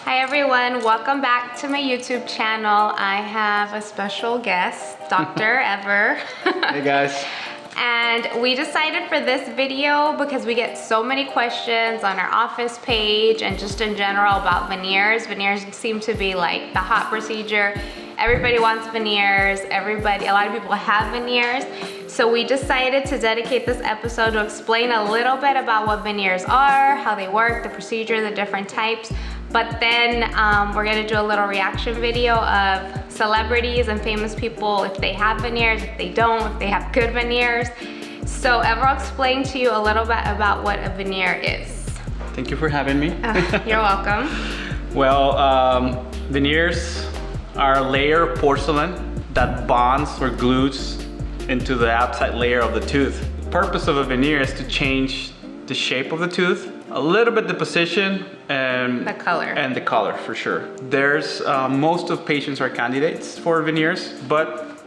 Hi everyone, welcome back to my YouTube channel. I have a special guest, Dr. Ever. Hey guys. And we decided for this video because we get so many questions on our office page and just in general about veneers. Veneers seem to be like the hot procedure. Everybody wants veneers. A lot of people have veneers. So we decided to dedicate this episode to explain a little bit about what veneers are, how they work, the procedure, the different types. But then we're gonna do a little reaction video of celebrities and famous people, if they have veneers, if they don't, if they have good veneers. So Ever will explain to you a little bit about what a veneer is. Thank you for having me. You're welcome. Well, veneers are a layer of porcelain that bonds or glues into the outside layer of the tooth. The purpose of a veneer is to change the shape of the tooth, a little bit the position, and the color for sure. There's most of patients are candidates for veneers, but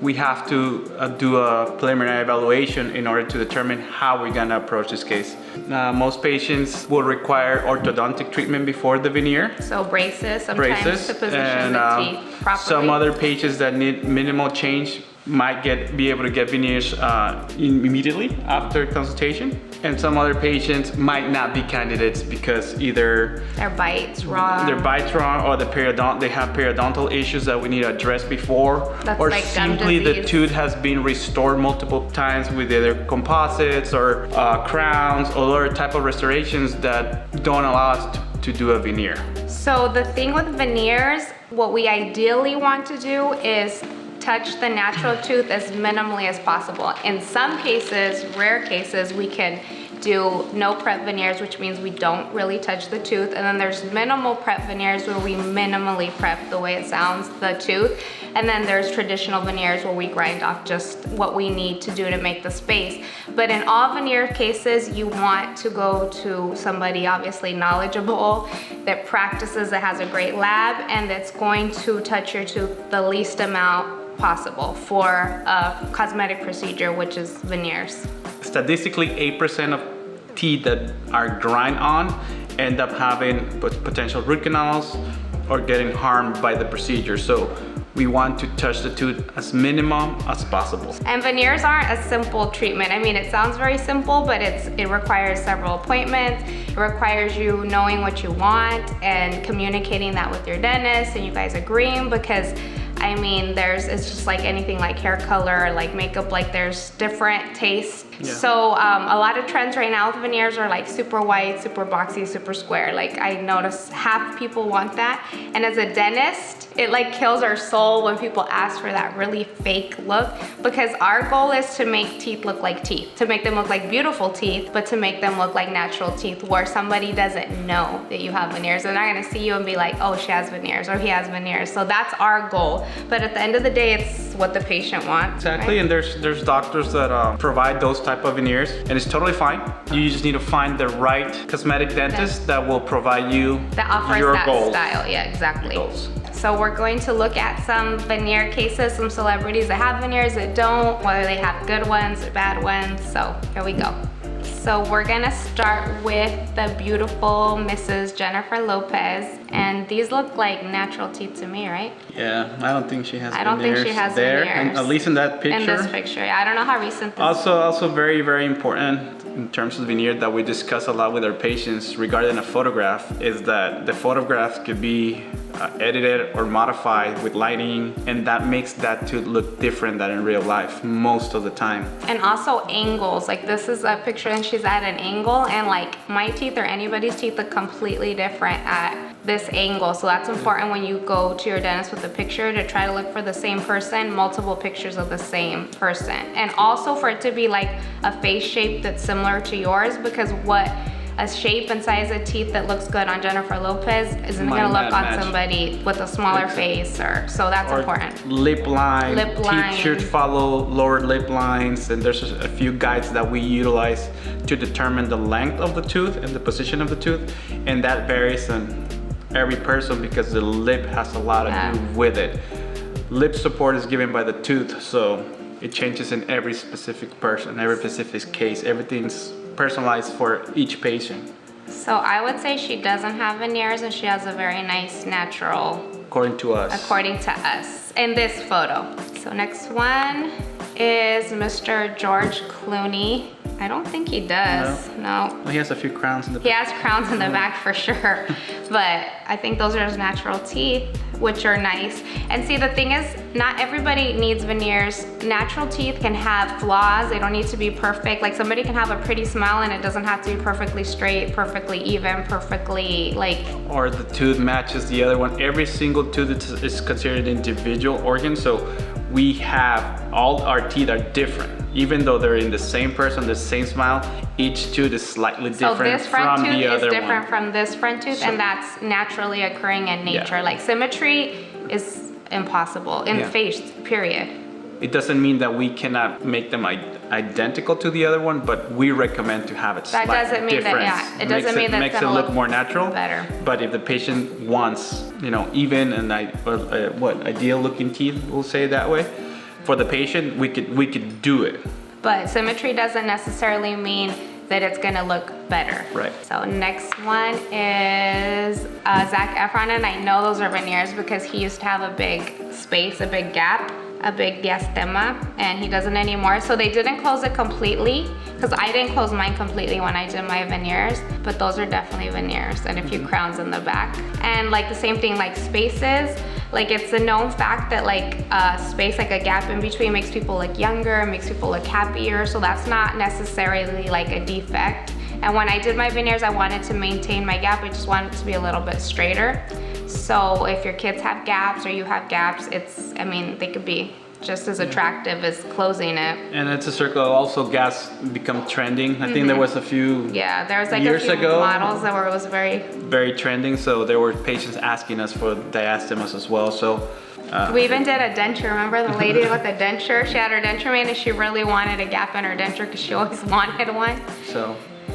we have to do a preliminary evaluation in order to determine how we're gonna approach this case. Most patients will require orthodontic treatment before the veneer. So braces, sometimes to position the teeth properly. Some other patients that need minimal change might be able to get veneers immediately after consultation. And some other patients might not be candidates because either their bite's wrong, or they have periodontal issues that we need to address before, or like simply the tooth has been restored multiple times with either composites or crowns or other type of restorations that don't allow us to do a veneer. So the thing with veneers, what we ideally want to do is touch the natural tooth as minimally as possible. In some cases, rare cases, we can do no prep veneers, which means we don't really touch the tooth. And then there's minimal prep veneers where we minimally prep, the way it sounds, the tooth. And then there's traditional veneers where we grind off just what we need to do to make the space. But in all veneer cases, you want to go to somebody obviously knowledgeable, that practices, that has a great lab, and that's going to touch your tooth the least amount possible for a cosmetic procedure, which is veneers. Statistically, 8% of teeth that are grind on end up having potential root canals or getting harmed by the procedure. So we want to touch the tooth as minimum as possible. And veneers aren't a simple treatment. I mean, it sounds very simple, but it requires several appointments. It requires you knowing what you want and communicating that with your dentist and you guys agreeing, because I mean, it's just like anything, like hair color, like makeup, like there's different tastes. Yeah. So a lot of trends right now with veneers are like super white, super boxy, super square. Like I notice half people want that. And as a dentist, it like kills our soul when people ask for that really fake look, because our goal is to make teeth look like teeth, to make them look like beautiful teeth, but to make them look like natural teeth where somebody doesn't know that you have veneers. They're not gonna see you and be like, oh, she has veneers or he has veneers. So that's our goal. But at the end of the day, it's what the patient wants. Exactly, right? And there's doctors that provide those type of veneers, and it's totally fine. You just need to find the right cosmetic dentist that will provide you that offers your that goals. Style. Yeah, exactly. So we're going to look at some veneer cases, some celebrities that have veneers, that don't, whether they have good ones or bad ones. So here we go. So we're gonna start with the beautiful Mrs. Jennifer Lopez, and these look like natural teeth to me, right? Yeah, I don't think she has. I don't think she has there, veneers. at least in that picture. In this picture, I don't know how recent this is. Also very, very important in terms of veneer that we discuss a lot with our patients regarding a photograph is that the photograph could be edited or modified with lighting, and that makes that tooth look different than in real life most of the time. And also angles, like this is a picture and she's at an angle, and like my teeth or anybody's teeth look completely different at this angle. So that's important when you go to your dentist with a picture, to try to look for the same person, multiple pictures of the same person. And also for it to be like a face shape that's similar to yours, because what a shape and size of teeth that looks good on Jennifer Lopez isn't gonna look on somebody with a smaller face, or so that's important. Lip line. Teeth should follow lower lip lines, and there's a few guides that we utilize to determine the length of the tooth and the position of the tooth, and that varies in every person because the lip has a lot to do with it. Lip support is given by the tooth, so it changes in every specific person, every specific case. Everything's personalized for each patient. So I would say she doesn't have veneers and she has a very nice natural. According to us. According to us in this photo. So next one is Mr. George Clooney. I don't think he does. No. Well, he has a few crowns in the back. He has crowns in the back for sure. But I think those are his natural teeth, which are nice. And see, the thing is, not everybody needs veneers. Natural teeth can have flaws. They don't need to be perfect. Like somebody can have a pretty smile and it doesn't have to be perfectly straight, perfectly even, perfectly like. Or the tooth matches the other one. Every single tooth is considered an individual organ. So we have, all our teeth are different. Even though they're in the same person, the same smile, each tooth is slightly different from the other one. So this front tooth is different from this front tooth, and that's naturally occurring in nature. Yeah. Like symmetry is impossible in face, period. It doesn't mean that we cannot make them identical to the other one, but we recommend to have it slightly different. That doesn't mean difference. that, yeah, it doesn't mean that makes it's it gonna look more natural. Better. But if the patient wants, even and ideal looking teeth, we'll say it that way. For the patient, we could do it. But symmetry doesn't necessarily mean that it's gonna look better. Right. So next one is Zac Efron, and I know those are veneers because he used to have a big space, a big gap, a big diastema, and he doesn't anymore. So they didn't close it completely, because I didn't close mine completely when I did my veneers, but those are definitely veneers, and a few crowns in the back. And like the same thing, like spaces, like it's a known fact that like space, like a gap in between, makes people look younger, makes people look happier, so that's not necessarily like a defect. And when I did my veneers, I wanted to maintain my gap, I just wanted it to be a little bit straighter. So if your kids have gaps or you have gaps, they could be just as attractive as closing it. And it's a circle. Also, gaps become trending. I think there was a few there was like years a few ago, models that was very trending. So there were patients asking us for diastemas as well. So we even did a denture. Remember the lady with the denture? She had her denture made and she really wanted a gap in her denture because she always wanted one.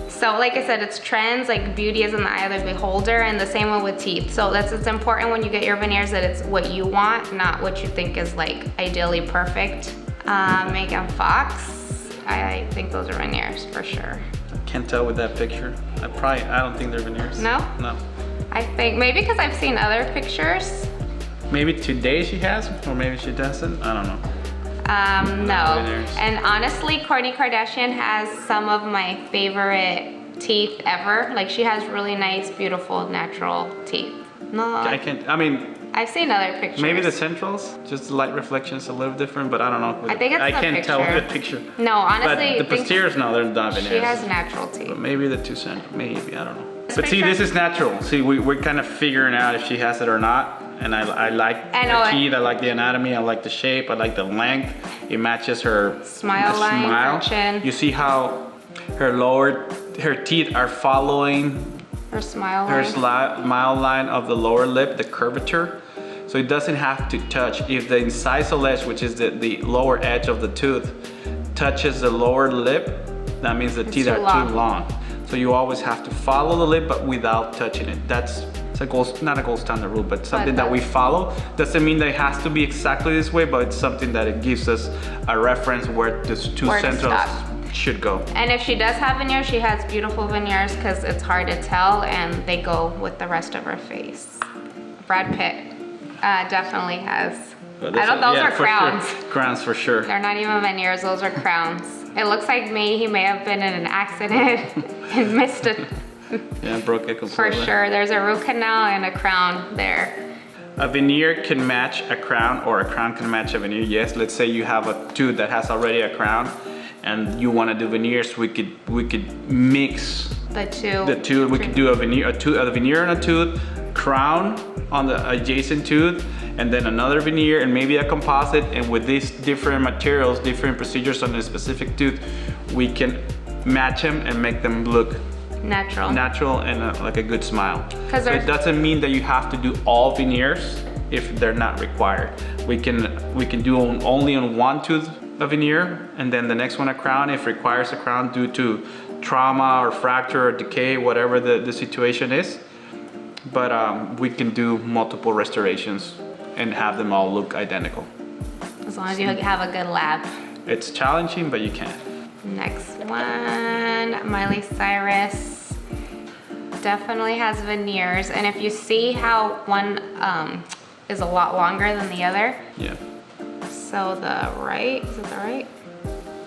So like I said, it's trends, like beauty is in the eye of the beholder, and the same one with teeth. So it's important when you get your veneers that it's what you want, not what you think is like ideally perfect. Megan Fox, I think those are veneers for sure. Can't tell with that picture. I don't think they're veneers. No? No. I think, maybe because I've seen other pictures. Maybe today she has, or maybe she doesn't, I don't know. No. And honestly, Kourtney Kardashian has some of my favorite teeth ever. Like she has really nice, beautiful, natural teeth. No. I've seen other pictures. Maybe the centrals, just the light reflection is a little different, but I don't know. I think it's I can't tell with the picture. No, honestly. But the posteriors, no, they're not veneers. She has natural teeth. But maybe the two central, maybe, I don't know. But see, this is natural. See, we're kind of figuring out if she has it or not. And I like the teeth, I like the anatomy, I like the shape, I like the length. It matches her smile line, her chin. You see how her teeth are following her smile line of the lower lip, the curvature. So it doesn't have to touch. If the incisal edge, which is the lower edge of the tooth, touches the lower lip, that means the teeth are too long. So you always have to follow the lip, but without touching it. It's not a gold standard rule, but something that we follow. Doesn't mean that it has to be exactly this way, but it's something that it gives us a reference where the two centrals should go. And if she does have veneers, she has beautiful veneers because it's hard to tell and they go with the rest of her face. Brad Pitt definitely has. Those are crowns. Sure. Crowns for sure. They're not even veneers, those are crowns. It looks like he may have been in an accident and missed it. Yeah, broke it completely. For sure, there's a root canal and a crown there. A veneer can match a crown, or a crown can match a veneer. Yes, let's say you have a tooth that has already a crown, and you want to do veneers. We could mix the two. We could do a veneer on a tooth, crown on the adjacent tooth, and then another veneer, and maybe a composite. And with these different materials, different procedures on a specific tooth, we can match them and make them look natural and like a good smile. So it doesn't mean that you have to do all veneers if they're not required. We can do only on one tooth a veneer, and then the next one a crown if requires a crown due to trauma or fracture or decay, whatever the situation is. But we can do multiple restorations and have them all look identical. As long as you have a good lab. It's challenging, but you can. Next one, Miley Cyrus. definitely has veneers. And if you see how one is a lot longer than the other. Yeah. So the right, is it the right?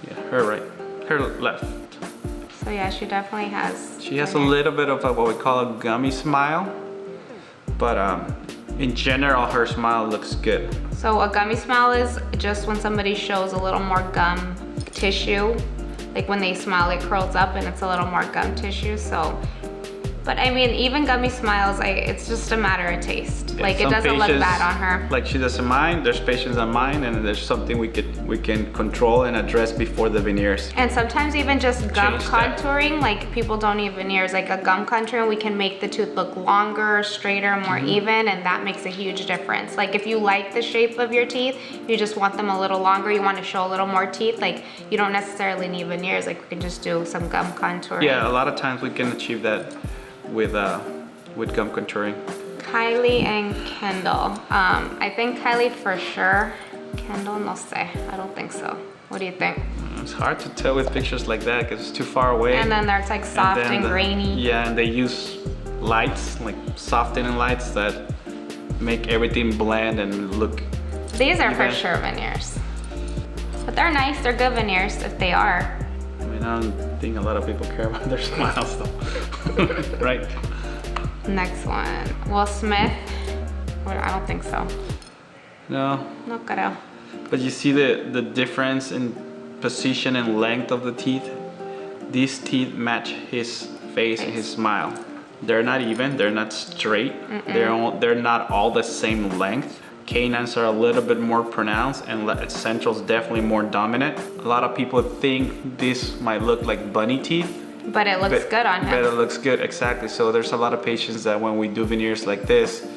Yeah, her right, her left. So yeah, she definitely has. She has a little bit of what we call a gummy smile, but in general, her smile looks good. So a gummy smile is just when somebody shows a little more gum tissue. Like when they smile, it curls up and it's a little more gum tissue. So, but I mean, even gummy smiles, it's just a matter of taste. Yeah, like it doesn't look bad on her. Like she doesn't mind. There's patients that mind, and there's something we can control and address before the veneers. And sometimes even just gum Change that. contouring, like people don't need veneers. Like a gum contouring, we can make the tooth look longer, straighter, more even, and that makes a huge difference. Like if you like the shape of your teeth, you just want them a little longer, you want to show a little more teeth, like you don't necessarily need veneers. Like we can just do some gum contouring. Yeah, a lot of times we can achieve that with gum contouring. Kylie and Kendall. I think Kylie for sure. Kendall, no sé. I don't think so. What do you think? It's hard to tell with pictures like that because it's too far away. And then there's like soft and grainy. Yeah, and they use lights, like softening lights that make everything blend and look. These are for even. sure veneers. But they're nice, they're good veneers if they are. I mean, I don't think a lot of people care about their smiles though. Right? Next one, Will Smith. Well, I don't think so. No. No creo. But you see the difference in position and length of the teeth? These teeth match his face and his smile. They're not even, they're not straight. They're not all the same length. Canines are a little bit more pronounced and central's definitely more dominant. A lot of people think this might look like bunny teeth. But it looks good on him. But it looks good, exactly. So there's a lot of patients that when we do veneers like this,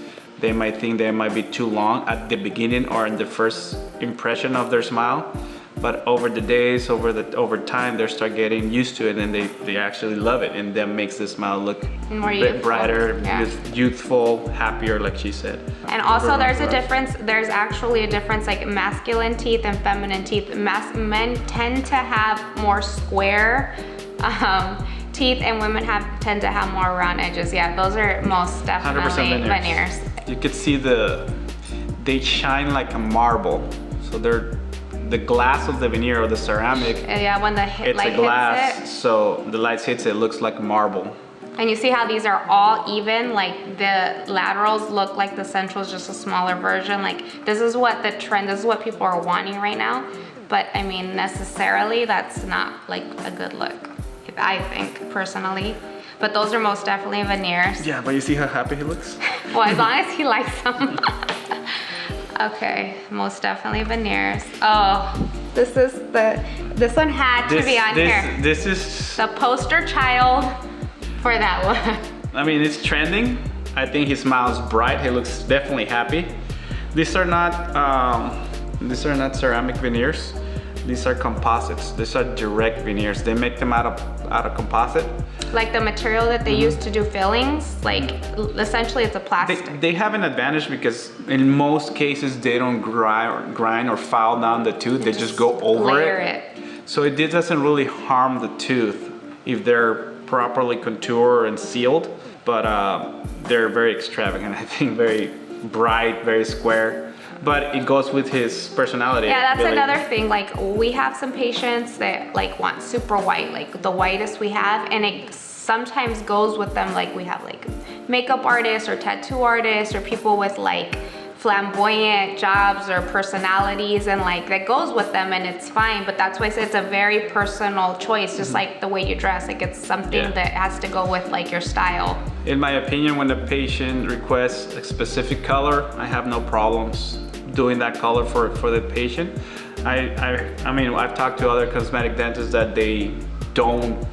they might think they might be too long at the beginning or in the first impression of their smile. But over the days, over time, they start getting used to it and they actually love it. And that makes the smile look more a bit youthful. brighter, Yeah. youthful, happier, like she said. And also there's a difference, there's actually a difference like masculine teeth and feminine teeth. Men tend to have more square teeth and women tend to have more round edges. Yeah, those are most definitely veneers. You could see they shine like a marble. So the glass of the veneer or the ceramic. Yeah, when the light a glass, hits it. so the light hits it looks like marble. And you see how these are all even, like the laterals look like the central is just a smaller version. Like this is what the trend, this is what people are wanting right now. But I mean, necessarily that's not like a good look, I think personally. But those are most definitely veneers. Yeah, but you see how happy he looks? Well, as long as he likes them. Okay, most definitely veneers. Oh, this one had to be on here. This is The poster child for that one. I mean, it's trending. I think his smile is bright. He looks definitely happy. These are not ceramic veneers. These are composites. These are direct veneers. They make them out of composite. Like the material that they use to do fillings, like essentially it's a plastic. They have an advantage because in most cases they don't grind or file down the tooth. They just go over it. So it doesn't really harm the tooth if they're properly contoured and sealed. But they're very extravagant. I think very bright, very square. But it goes with his personality. Yeah, that's another thing. Like we have some patients that like want super white, like the whitest we have, and it sometimes goes with them. Like we have like makeup artists or tattoo artists or people with like flamboyant jobs or personalities, and like that goes with them and it's fine. But that's why I say it's a very personal choice, just like the way you dress. Like it's something that has to go with like your style. In my opinion, when a patient requests a specific color, I have no problems doing that color for the patient. I mean, I've talked to other cosmetic dentists that they don't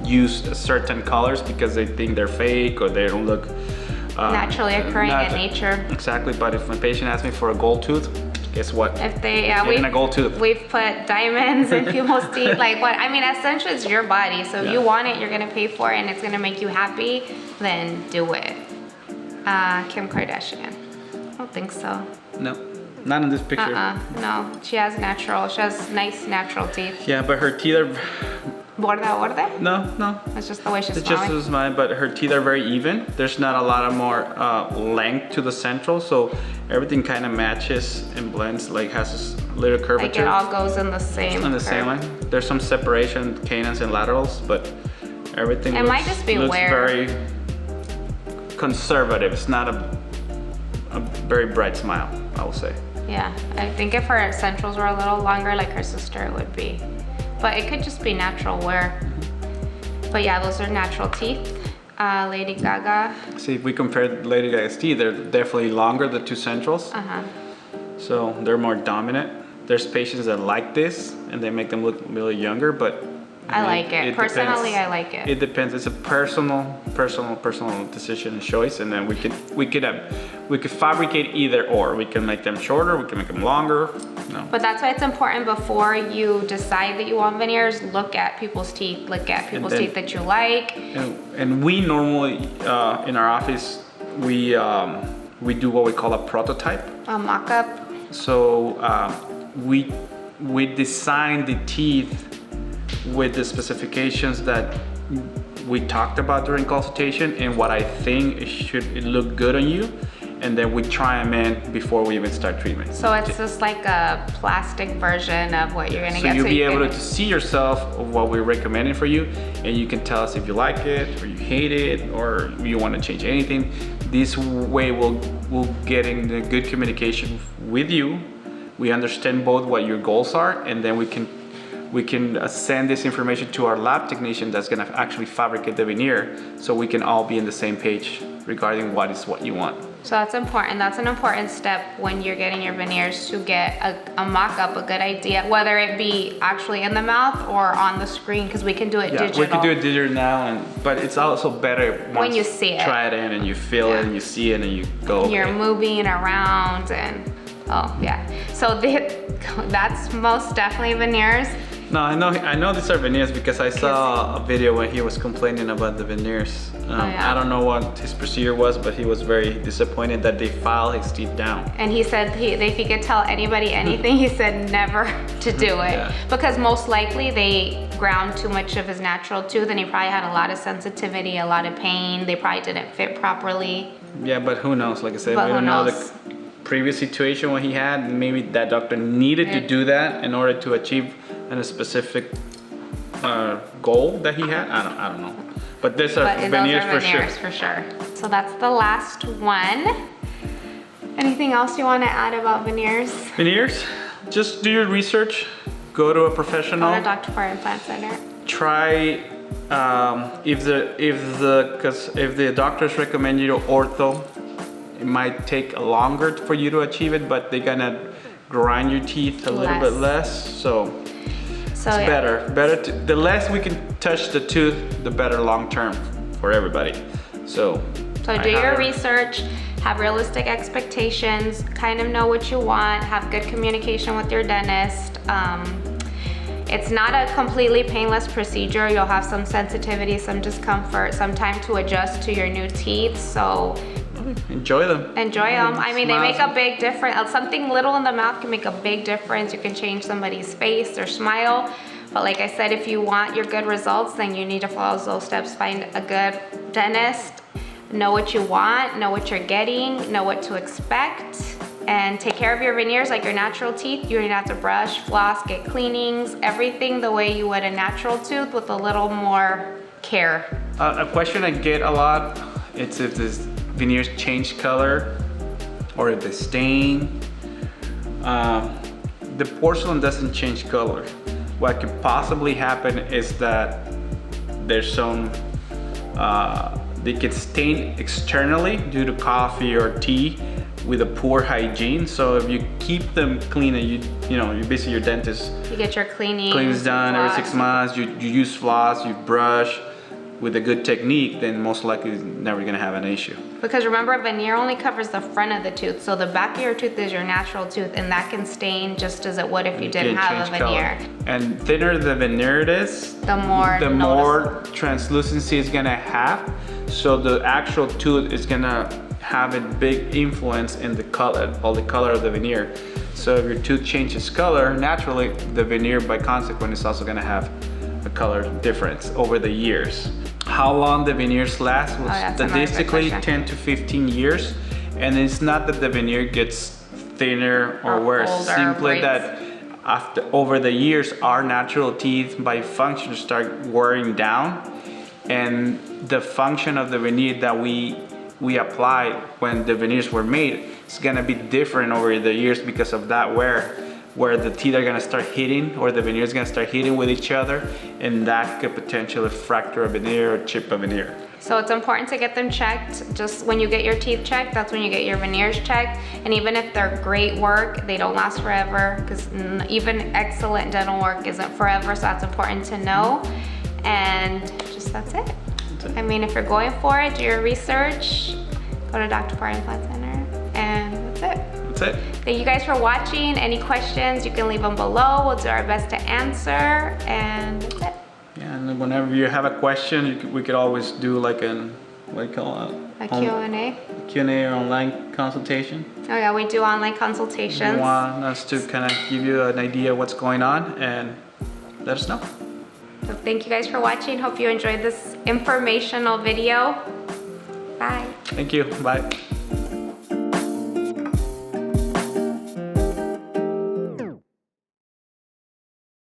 use certain colors because they think they're fake or they don't look naturally occurring in nature. Exactly, but if my patient asks me for a gold tooth, guess what? If they, a gold tooth. We've put diamonds in people's teeth. Like what? I mean, essentially it's your body. So if you want it, you're gonna pay for it and it's gonna make you happy, then do it. Kim Kardashian. I don't think so. No, not in this picture. No, she has nice natural teeth. Yeah, but her teeth are Borde a borde? No. It's just the way she's It's just smiling. as mine, but her teeth are very even. There's not a lot of more length to the central, so everything kind of matches and blends, like has a little Like curvature. it all goes in the same. On the same curve. line. There's some separation, canines and laterals, but everything It might just be looks where- very conservative. It's not a very bright smile, I will say. Yeah, I think if her centrals were a little longer, like her sister, it would be. But it could just be natural wear. But yeah, those are natural teeth. Lady Gaga. See, if we compare Lady Gaga's teeth, they're definitely longer, the two centrals. So they're more dominant. There's patients that like this and they make them look really younger, but I like it. Personally, depends. I like it. It depends. It's a personal decision and choice, and then we could fabricate either or. We can make them shorter. We can make them longer. No. But that's why it's important before you decide that you want veneers, look at people's teeth, look at people's teeth that you like. And we normally in our office we do what we call a prototype. A mock-up. So we design the teeth with the specifications that we talked about during consultation and what I think it look good on you, and then we try them in before we even start treatment. So it's just like a plastic version of what you're gonna So get. you'll be able to see yourself of what we're recommending for you, and you can tell us if you like it or you hate it or you want to change anything. This way we'll get in the good communication with you. We understand both what your goals are, and then we can send this information to our lab technician that's gonna actually fabricate the veneer, so we can all be in the same page regarding what you want. So that's important. That's an important step when you're getting your veneers, to get a mock-up, a good idea, whether it be actually in the mouth or on the screen, because we can do it digital. We can do it digital now, but it's also better once you see it. Try it in and you feel it and you see it and you go. You're okay. moving around and so that's most definitely veneers. No, I know these are veneers because I saw a video when he was complaining about the veneers. I don't know what his procedure was, but he was very disappointed that they filed his teeth down. And he said if he could tell anybody anything, he said never to do it. Because most likely they ground too much of his natural tooth, and he probably had a lot of sensitivity, a lot of pain. They probably didn't fit properly. Yeah, but who knows? Like I said, But we don't who know knows? the previous situation what he had. Maybe that doctor needed to do that in order to achieve a specific goal that he had. I don't know. But these are veneers for sure. So that's the last one. Anything else you want to add about veneers? Veneers, just do your research. Go to a professional. Go to Dr. for Implant Center. Try if the doctors recommend you to ortho, it might take longer for you to achieve it, but they're gonna grind your teeth a little bit less. So it's better. The less we can touch the tooth, the better long term for everybody. So do your research, have realistic expectations, kind of know what you want, have good communication with your dentist. It's not a completely painless procedure. You'll have some sensitivity, some discomfort, some time to adjust to your new teeth. So enjoy them. Enjoy them. I mean, they make a big difference. Something little in the mouth can make a big difference. You can change somebody's face, their smile. But like I said, if you want your good results, then you need to follow those steps. Find a good dentist, know what you want, know what you're getting, know what to expect, and take care of your veneers like your natural teeth. You don't have to brush, floss, get cleanings, everything the way you would a natural tooth with a little more care. A question I get a lot, it's if this veneers change color or if they stain. The porcelain doesn't change color. What could possibly happen is that there's some, they get stained externally due to coffee or tea with a poor hygiene. So if you keep them clean and you basically your dentist You get your cleanings done every 6 months, you use floss, you brush with a good technique, then most likely you're never gonna have an issue. Because remember, a veneer only covers the front of the tooth. So the back of your tooth is your natural tooth, and that can stain just as it would if you didn't have a veneer. And thinner the veneer it is, The more translucency it's gonna have. So the actual tooth is gonna have a big influence in the color, all the color of the veneer. So if your tooth changes color, naturally the veneer by consequence is also gonna have a color difference over the years. How long the veneers last was that's another good statistically question. 10 to 15 years. And it's not that the veneer gets thinner or worse, older, simply breaks. that over the years, our natural teeth by function start wearing down, and the function of the veneer that we applied when the veneers were made is gonna be different over the years because of that wear, where the teeth are gonna start hitting, or the veneer is gonna start hitting with each other, and that could potentially fracture a veneer or chip a veneer. So it's important to get them checked. Just when you get your teeth checked, that's when you get your veneers checked. And even if they're great work, they don't last forever, because even excellent dental work isn't forever, so that's important to know. And just that's it. I mean, if you're going for it, do your research, go to Dr. Parr Implant Center, and that's it. That's it. Thank you guys for watching. Any questions, you can leave them below. We'll do our best to answer, and that's it. Yeah, and whenever you have a question, we could always do like an, what do you call it? A Q&A. Q&A or online consultation. Oh yeah, we do online consultations. You want us to kind of give you an idea of what's going on, and let us know. So thank you guys for watching. Hope you enjoyed this informational video. Bye. Thank you. Bye.